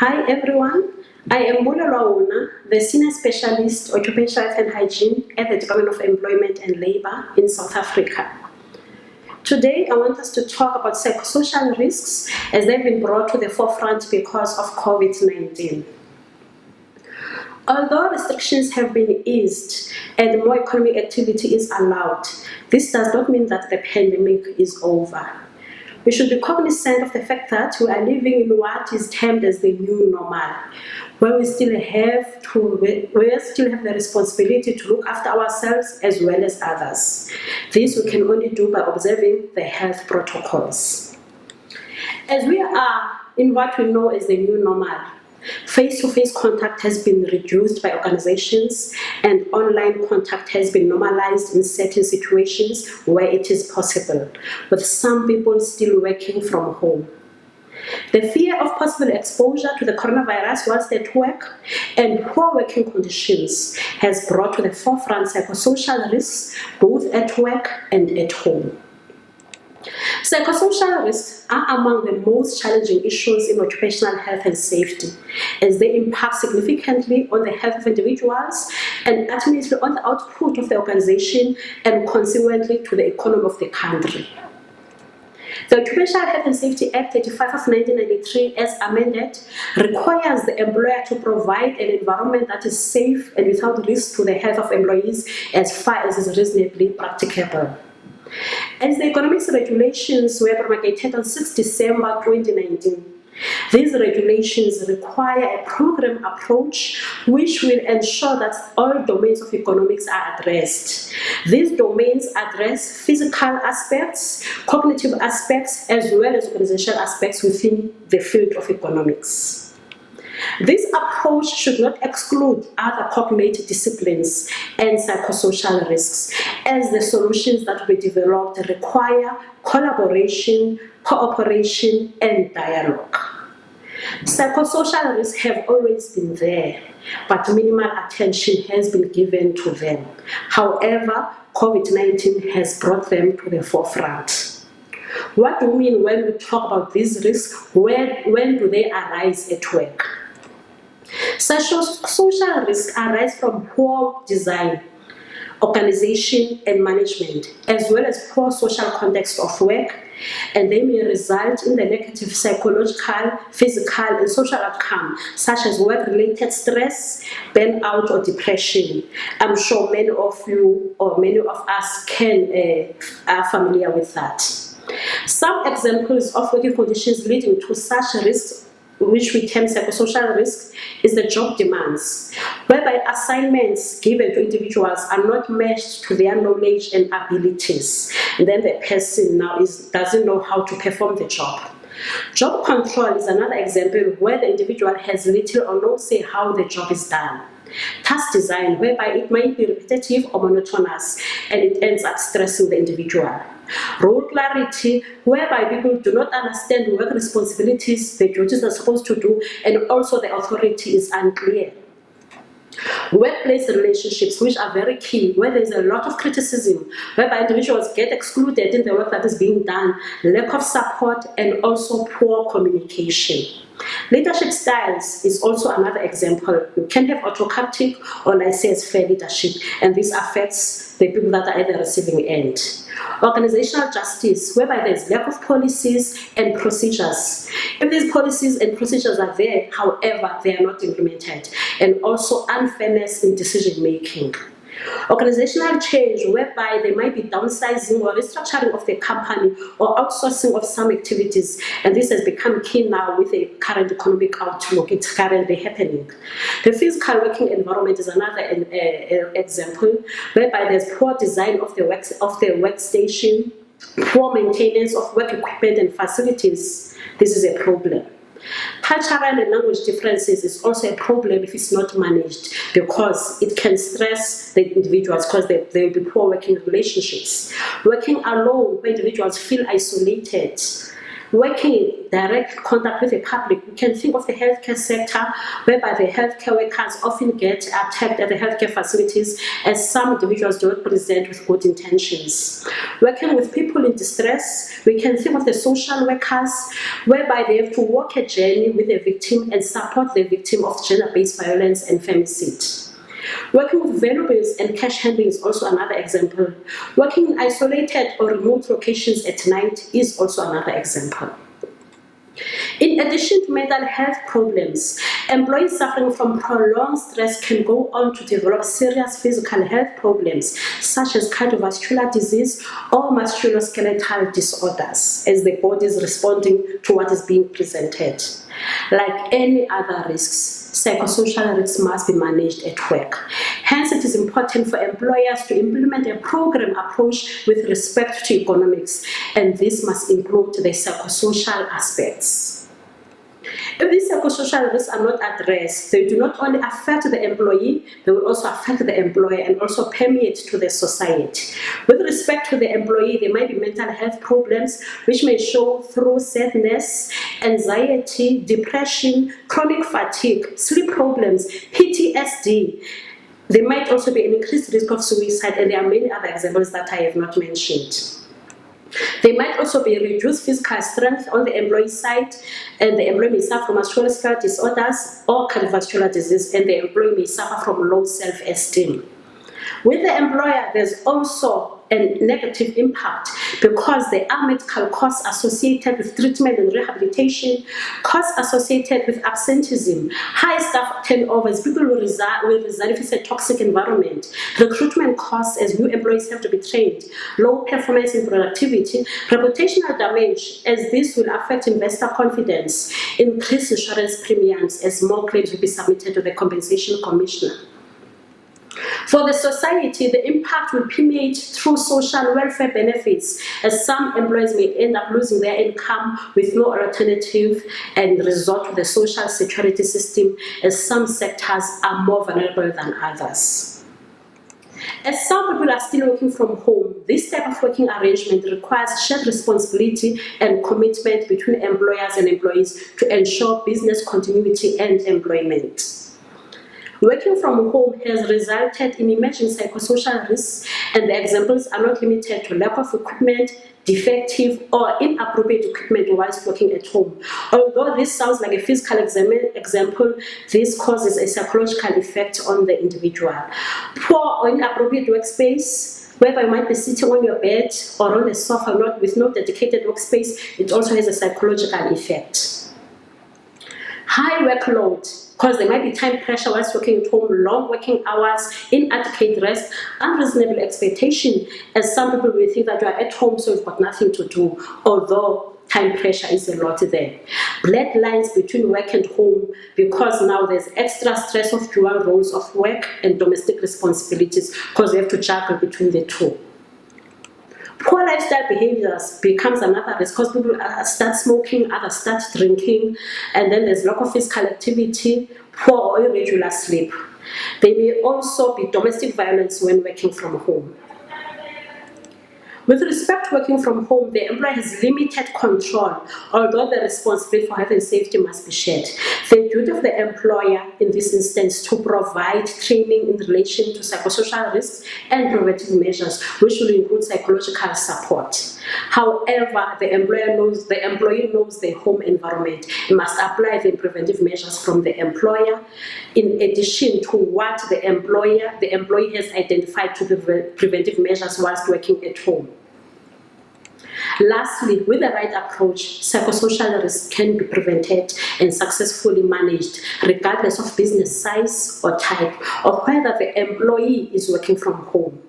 Hi everyone, I am Bulelwa Huna, the Senior Specialist, Occupational Health and Hygiene at the Department of Employment and Labour in South Africa. Today, I want us to talk about psychosocial risks as they've been brought to the forefront because of COVID-19. Although restrictions have been eased and more economic activity is allowed, this does not mean that the pandemic is over. We should be cognizant of the fact that we are living in what is termed as the new normal, where we still have the responsibility to look after ourselves as well as others. This we can only do by observing the health protocols. As we are in what we know as the new normal, face-to-face contact has been reduced by organizations and online contact has been normalized in certain situations where it is possible, with some people still working from home. The fear of possible exposure to the coronavirus whilst at work and poor working conditions has brought to the forefront psychosocial risks both at work and at home. Psychosocial risks are among the most challenging issues in occupational health and safety, as they impact significantly on the health of individuals and ultimately on the output of the organization and consequently to the economy of the country. The Occupational Health and Safety Act 35 of 1993, as amended, requires the employer to provide an environment that is safe and without risk to the health of employees as far as is reasonably practicable. As the economics regulations were promulgated on 6 December 2019, these regulations require a program approach which will ensure that all domains of economics are addressed. These domains address physical aspects, cognitive aspects, as well as organizational aspects within the field of economics. This approach should not exclude other cognitive disciplines and psychosocial risks, as the solutions that we developed require collaboration, cooperation, and dialogue. Psychosocial risks have always been there, but minimal attention has been given to them. However, COVID-19 has brought them to the forefront. What do we mean when we talk about these risks? When do they arise at work? Social risks arise from poor design, organization, and management, as well as poor social context of work, and they may result in the negative psychological, physical, and social outcome, such as work-related stress, burnout, or depression. I'm sure many of you or many of us are familiar with that. Some examples of working conditions leading to such risks, which we term psychosocial risks, is the job demands, whereby assignments given to individuals are not matched to their knowledge and abilities, and then the person now doesn't know how to perform the job. Job control is another example where the individual has little or no say how the job is done. Task design, whereby it might be repetitive or monotonous, and it ends up stressing the individual. Role clarity, whereby people do not understand work responsibilities, the duties they're supposed to do, and also the authority is unclear. Workplace relationships, which are very key, where there's a lot of criticism, whereby individuals get excluded in the work that is being done, lack of support, and also poor communication. Leadership styles is also another example. You can have autocratic or laissez-faire leadership, and this affects the people that are at the receiving end. Organizational justice, whereby there's lack of policies and procedures. If these policies and procedures are there, however, they are not implemented, and also unfairness in decision-making. Organizational change, whereby there might be downsizing or restructuring of the company or outsourcing of some activities, and this has become key now with the current economic outlook. It's currently happening. The physical working environment is another example, whereby there's poor design of the workstation, poor maintenance of work equipment and facilities. This is a problem. Cultural and language differences is also a problem if it's not managed, because it can stress the individuals because there will be poor working relationships. Working alone, where individuals feel isolated, Working in direct contact with the public, we can think of the healthcare sector, whereby the healthcare workers often get attacked at the healthcare facilities as some individuals do not present with good intentions. Working with people in distress, we can think of the social workers, whereby they have to walk a journey with the victim and support the victim of gender-based violence and femicide. Working with valuables and cash handling is also another example. Working in isolated or remote locations at night is also another example. In addition to mental health problems, employees suffering from prolonged stress can go on to develop serious physical health problems such as cardiovascular disease or musculoskeletal disorders, as the body is responding to what is being presented. Like any other risks, psychosocial risks must be managed at work. Hence, it is important for employers to implement a program approach with respect to economics, and this must include the psychosocial aspects. If these psychosocial risks are not addressed, they do not only affect the employee, they will also affect the employer and also permeate to the society. With respect to the employee, there might be mental health problems which may show through sadness, anxiety, depression, chronic fatigue, sleep problems, PTSD. There might also be an increased risk of suicide, and there are many other examples that I have not mentioned. There might also be reduced physical strength on the employee side, and the employee may suffer from musculoskeletal disorders or cardiovascular disease, and the employee may suffer from low self-esteem. With the employer, there's also a negative impact because there are medical costs associated with treatment and rehabilitation, costs associated with absenteeism, high staff turnovers, people will resign if it's a toxic environment, recruitment costs as new employees have to be trained, low performance in productivity, reputational damage as this will affect investor confidence, increased insurance premiums as more claims will be submitted to the compensation commissioner. For the society, the impact will permeate through social welfare benefits, as some employees may end up losing their income with no alternative and resort to the social security system, as some sectors are more vulnerable than others. As some people are still working from home, this type of working arrangement requires shared responsibility and commitment between employers and employees to ensure business continuity and employment. Working from home has resulted in emerging psychosocial risks, and the examples are not limited to lack of equipment, defective or inappropriate equipment whilst working at home. Although this sounds like a physical example, this causes a psychological effect on the individual. Poor or inappropriate workspace, whereby you might be sitting on your bed or on the sofa with no dedicated workspace, it also has a psychological effect. High workload, because there might be time pressure whilst working at home, long working hours, inadequate rest, unreasonable expectation, as some people will think that you are at home so you've got nothing to do, although time pressure is a lot there. Blurred lines between work and home, because now there's extra stress of dual roles of work and domestic responsibilities, because you have to juggle between the two. Poor lifestyle behaviors becomes another risk because people start smoking, others start drinking, and then there's lack of physical activity, poor or irregular sleep. There may also be domestic violence when working from home. With respect to working from home, the employer has limited control, although the responsibility for health and safety must be shared. The duty of the employer in this instance to provide training in relation to psychosocial risks and preventive measures, which will include psychological support. However, the employee knows the home environment. He must apply the preventive measures from the employer, in addition to what the employee has identified to be preventive measures whilst working at home. Lastly, with the right approach, psychosocial risks can be prevented and successfully managed regardless of business size or type, or whether the employee is working from home.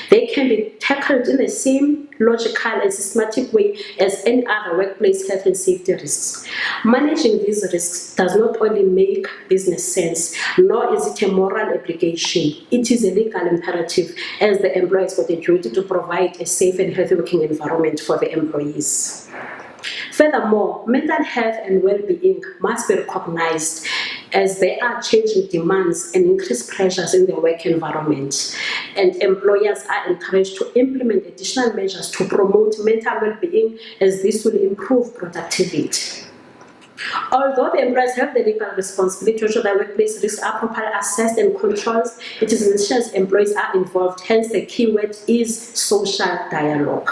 They can be tackled in the same logical and systematic way as any other workplace health and safety risks. Managing these risks does not only make business sense, nor is it a moral obligation. It is a legal imperative, as the employer has got a duty to provide a safe and healthy working environment for the employees. Furthermore, mental health and well-being must be recognized as there are changing demands and increased pressures in the work environment. And employers are encouraged to implement additional measures to promote mental well-being, as this will improve productivity. Although the employers have the legal responsibility to ensure that workplace risks are properly assessed and controlled, it is essential as employees are involved. Hence, the key word is social dialogue.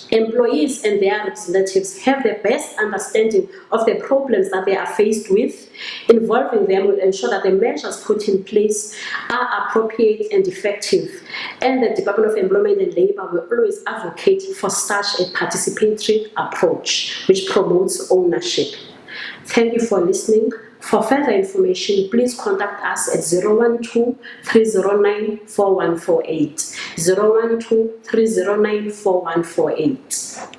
Employees and their representatives have the best understanding of the problems that they are faced with. Involving them will ensure that the measures put in place are appropriate and effective. And the Department of Employment and Labour will always advocate for such a participatory approach which promotes ownership. Thank you for listening. For further information, please contact us at 012-309-4148, 012-309-4148.